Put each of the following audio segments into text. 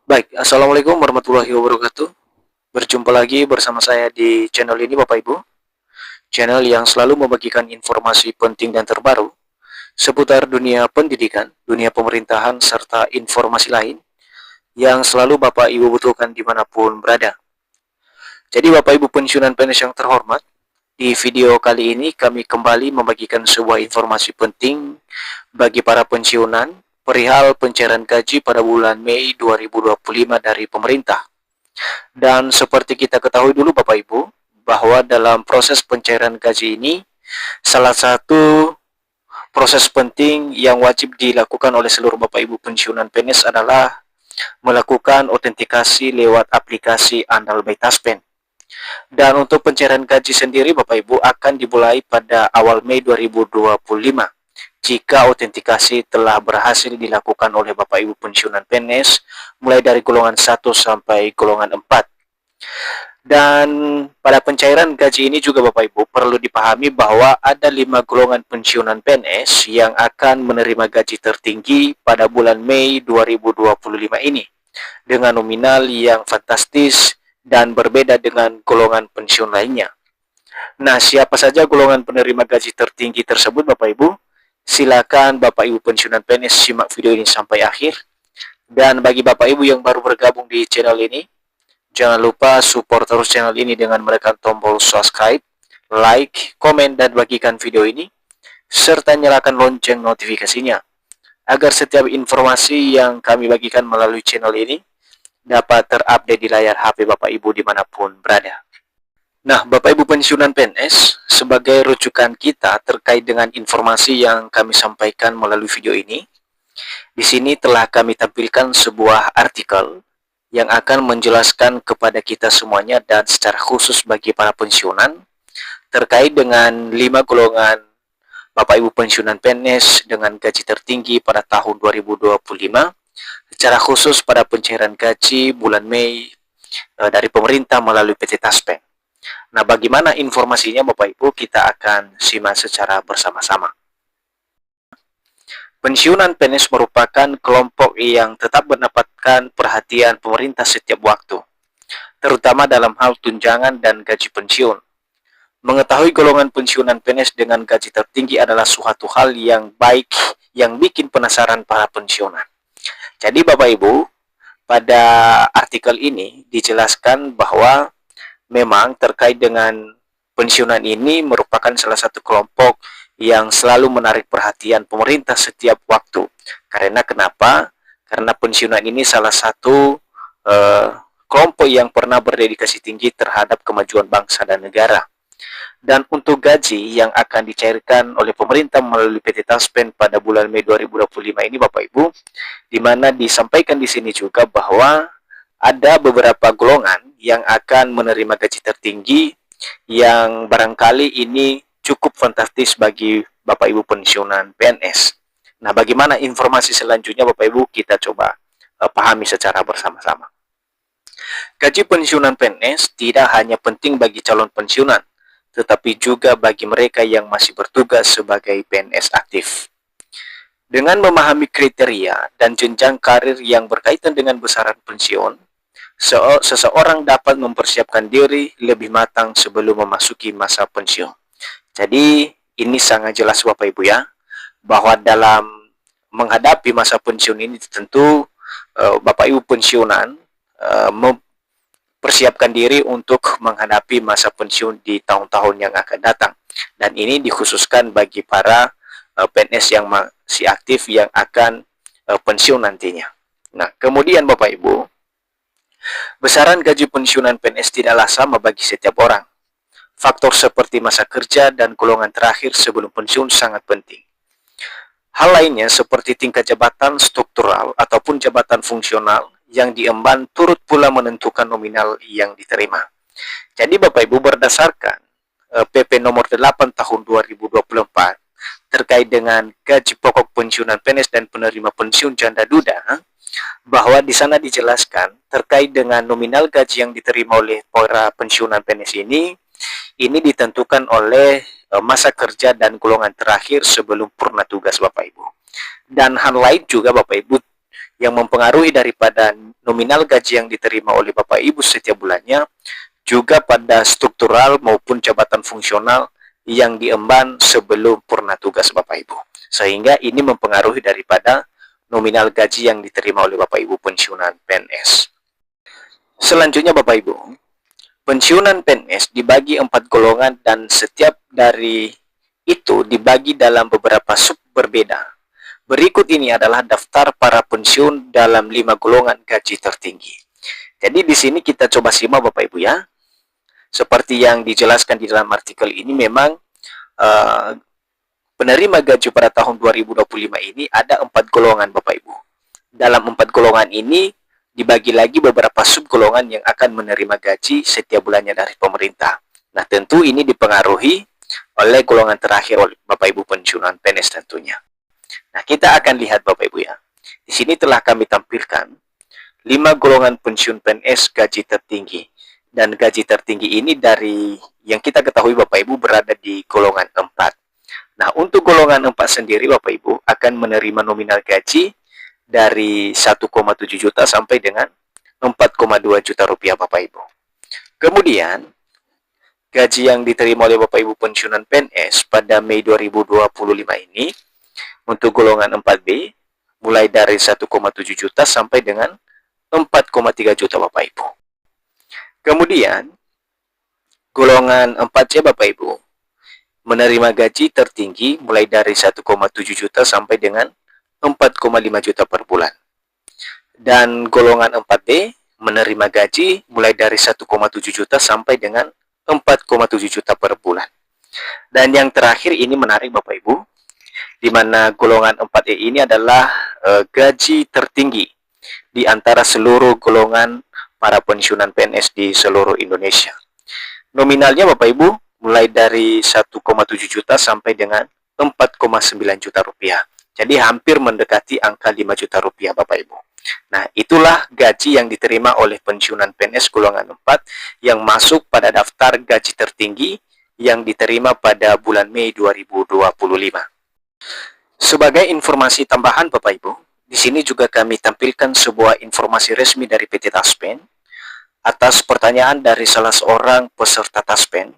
Baik, Assalamualaikum warahmatullahi wabarakatuh. Berjumpa lagi bersama saya di channel ini Bapak Ibu. Channel yang selalu membagikan informasi penting dan terbaru seputar dunia pendidikan, dunia pemerintahan, serta informasi lain yang selalu Bapak Ibu butuhkan dimanapun berada. Jadi Bapak Ibu pensiunan PNS yang terhormat, di video kali ini kami kembali membagikan sebuah informasi penting bagi para pensiunan perihal pencairan gaji pada bulan Mei 2025 dari pemerintah. Dan seperti kita ketahui dulu Bapak Ibu, bahwa dalam proses pencairan gaji ini, salah satu proses penting yang wajib dilakukan oleh seluruh Bapak Ibu pensiunan PNS adalah melakukan autentikasi lewat aplikasi Andal by Taspen. Dan untuk pencairan gaji sendiri Bapak Ibu akan dimulai pada awal Mei 2025 jika autentikasi telah berhasil dilakukan oleh Bapak Ibu pensiunan PNS mulai dari golongan 1 sampai golongan 4. Dan pada pencairan gaji ini juga Bapak Ibu perlu dipahami bahwa ada 5 golongan pensiunan PNS yang akan menerima gaji tertinggi pada bulan Mei 2025 ini dengan nominal yang fantastis dan berbeda dengan golongan pensiun lainnya. Nah, siapa saja golongan penerima gaji tertinggi tersebut Bapak Ibu? Silakan Bapak Ibu pensiunan PNS simak video ini sampai akhir. Dan bagi Bapak Ibu yang baru bergabung di channel ini, jangan lupa support terus channel ini dengan menekan tombol subscribe, like, komen, dan bagikan video ini, serta nyalakan lonceng notifikasinya, agar setiap informasi yang kami bagikan melalui channel ini dapat terupdate di layar HP Bapak Ibu dimanapun berada. Nah, Bapak Ibu pensiunan PNS, sebagai rujukan kita terkait dengan informasi yang kami sampaikan melalui video ini, di sini telah kami tampilkan sebuah artikel yang akan menjelaskan kepada kita semuanya dan secara khusus bagi para pensiunan terkait dengan 5 golongan Bapak Ibu pensiunan PNS dengan gaji tertinggi pada tahun 2025, secara khusus pada pencairan gaji bulan Mei dari pemerintah melalui PT Taspen. Nah, bagaimana informasinya Bapak Ibu? Kita akan simak secara bersama-sama. Pensiunan PNS merupakan kelompok yang tetap mendapatkan perhatian pemerintah setiap waktu, terutama dalam hal tunjangan dan gaji pensiun. Mengetahui golongan pensiunan PNS dengan gaji tertinggi adalah suatu hal yang baik yang bikin penasaran para pensiunan. Jadi Bapak Ibu, pada artikel ini dijelaskan bahwa memang terkait dengan pensiunan ini merupakan salah satu kelompok yang selalu menarik perhatian pemerintah setiap waktu. Karena kenapa? Karena pensiunan ini salah satu kelompok yang pernah berdedikasi tinggi terhadap kemajuan bangsa dan negara. Dan untuk gaji yang akan dicairkan oleh pemerintah melalui PT Taspen pada bulan Mei 2025 ini Bapak Ibu, di mana disampaikan di sini juga bahwa ada beberapa golongan yang akan menerima gaji tertinggi yang barangkali ini cukup fantastis bagi Bapak Ibu pensiunan PNS. Nah, bagaimana informasi selanjutnya Bapak Ibu? Kita coba pahami secara bersama-sama. Gaji pensiunan PNS tidak hanya penting bagi calon pensiunan, tetapi juga bagi mereka yang masih bertugas sebagai PNS aktif. Dengan memahami kriteria dan jenjang karir yang berkaitan dengan besaran pensiun, seseorang dapat mempersiapkan diri lebih matang sebelum memasuki masa pensiun. Jadi ini sangat jelas Bapak Ibu ya, bahwa dalam menghadapi masa pensiun ini tentu Bapak Ibu pensiunan mempersiapkan diri untuk menghadapi masa pensiun di tahun-tahun yang akan datang. Dan ini dikhususkan bagi para PNS yang masih aktif yang akan pensiun nantinya. Nah, kemudian Bapak Ibu, besaran gaji pensiunan PNS tidaklah sama bagi setiap orang. Faktor seperti masa kerja dan golongan terakhir sebelum pensiun sangat penting. Hal lainnya seperti tingkat jabatan struktural ataupun jabatan fungsional yang diemban turut pula menentukan nominal yang diterima. Jadi Bapak Ibu, berdasarkan PP nomor 8 tahun 2024 terkait dengan gaji pokok pensiunan PNS dan penerima pensiun janda duda, bahwa di sana dijelaskan terkait dengan nominal gaji yang diterima oleh para pensiunan PNS ini ini ditentukan oleh masa kerja dan golongan terakhir sebelum purna tugas Bapak Ibu. Dan hal lain juga Bapak Ibu yang mempengaruhi daripada nominal gaji yang diterima oleh Bapak Ibu setiap bulannya juga pada struktural maupun jabatan fungsional yang diemban sebelum purna tugas Bapak Ibu. Sehingga ini mempengaruhi daripada nominal gaji yang diterima oleh Bapak Ibu pensiunan PNS. Selanjutnya Bapak Ibu, pensiunan PNS dibagi 4 golongan dan setiap dari itu dibagi dalam beberapa sub berbeda. Berikut ini adalah daftar para pensiun dalam 5 golongan gaji tertinggi. Jadi di sini kita coba simak Bapak Ibu ya. Seperti yang dijelaskan di dalam artikel ini memang penerima gaji pada tahun 2025 ini ada 4 golongan Bapak Ibu. Dalam 4 golongan ini dibagi lagi beberapa sub golongan yang akan menerima gaji setiap bulannya dari pemerintah. Nah tentu ini dipengaruhi oleh golongan terakhir oleh Bapak Ibu pensiunan PNS tentunya. Nah kita akan lihat Bapak Ibu ya. Di sini telah kami tampilkan 5 golongan pensiun PNS gaji tertinggi. Dan gaji tertinggi ini dari yang kita ketahui Bapak Ibu berada di golongan 4. Nah, untuk golongan 4 sendiri Bapak Ibu akan menerima nominal gaji dari 1,7 juta sampai dengan 4,2 juta rupiah Bapak Ibu. Kemudian, gaji yang diterima oleh Bapak Ibu pensiunan PNS pada Mei 2025 ini untuk golongan 4B mulai dari 1,7 juta sampai dengan 4,3 juta Bapak Ibu. Kemudian, golongan 4C Bapak Ibu menerima gaji tertinggi mulai dari 1,7 juta sampai dengan 4,5 juta per bulan. Dan golongan 4D menerima gaji mulai dari 1,7 juta sampai dengan 4,7 juta per bulan. Dan yang terakhir ini menarik Bapak Ibu, di mana golongan 4E ini adalah gaji tertinggi di antara seluruh golongan para pensiunan PNS di seluruh Indonesia. Nominalnya Bapak Ibu mulai dari 1,7 juta sampai dengan 4,9 juta rupiah. Jadi hampir mendekati angka 5 juta rupiah Bapak Ibu. Nah itulah gaji yang diterima oleh pensiunan PNS golongan 4 yang masuk pada daftar gaji tertinggi yang diterima pada bulan Mei 2025. Sebagai informasi tambahan Bapak Ibu, di sini juga kami tampilkan sebuah informasi resmi dari PT Taspen atas pertanyaan dari salah seorang peserta Taspen,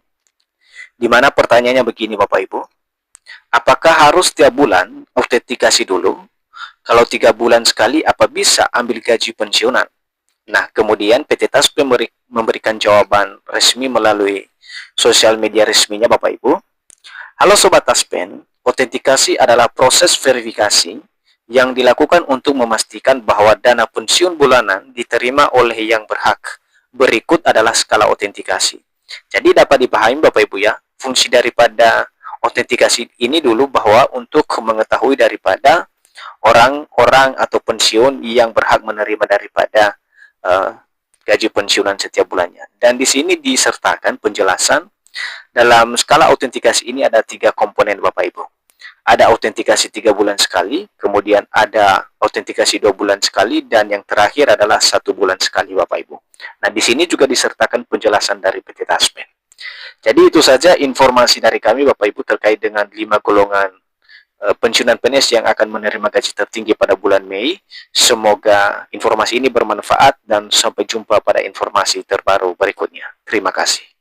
di mana pertanyaannya begini Bapak Ibu, apakah harus tiap bulan autentikasi dulu? Kalau 3 bulan sekali, apa bisa ambil gaji pensiunan? Nah, kemudian PT Taspen memberikan jawaban resmi melalui sosial media resminya Bapak Ibu. Halo Sobat Taspen, autentikasi adalah proses verifikasi yang dilakukan untuk memastikan bahwa dana pensiun bulanan diterima oleh yang berhak. Berikut adalah skala autentikasi. Jadi dapat dipahami Bapak Ibu ya, fungsi daripada autentikasi ini dulu bahwa untuk mengetahui daripada orang-orang atau pensiun yang berhak menerima daripada gaji pensiunan setiap bulannya. Dan di sini disertakan penjelasan dalam skala autentikasi ini ada 3 komponen Bapak Ibu. Ada autentikasi 3 bulan sekali, kemudian ada autentikasi 2 bulan sekali, dan yang terakhir adalah 1 bulan sekali Bapak Ibu. Nah, di sini juga disertakan penjelasan dari PT Taspen. Jadi itu saja informasi dari kami Bapak Ibu terkait dengan 5 golongan pensiunan PNS yang akan menerima gaji tertinggi pada bulan Mei. Semoga informasi ini bermanfaat dan sampai jumpa pada informasi terbaru berikutnya. Terima kasih.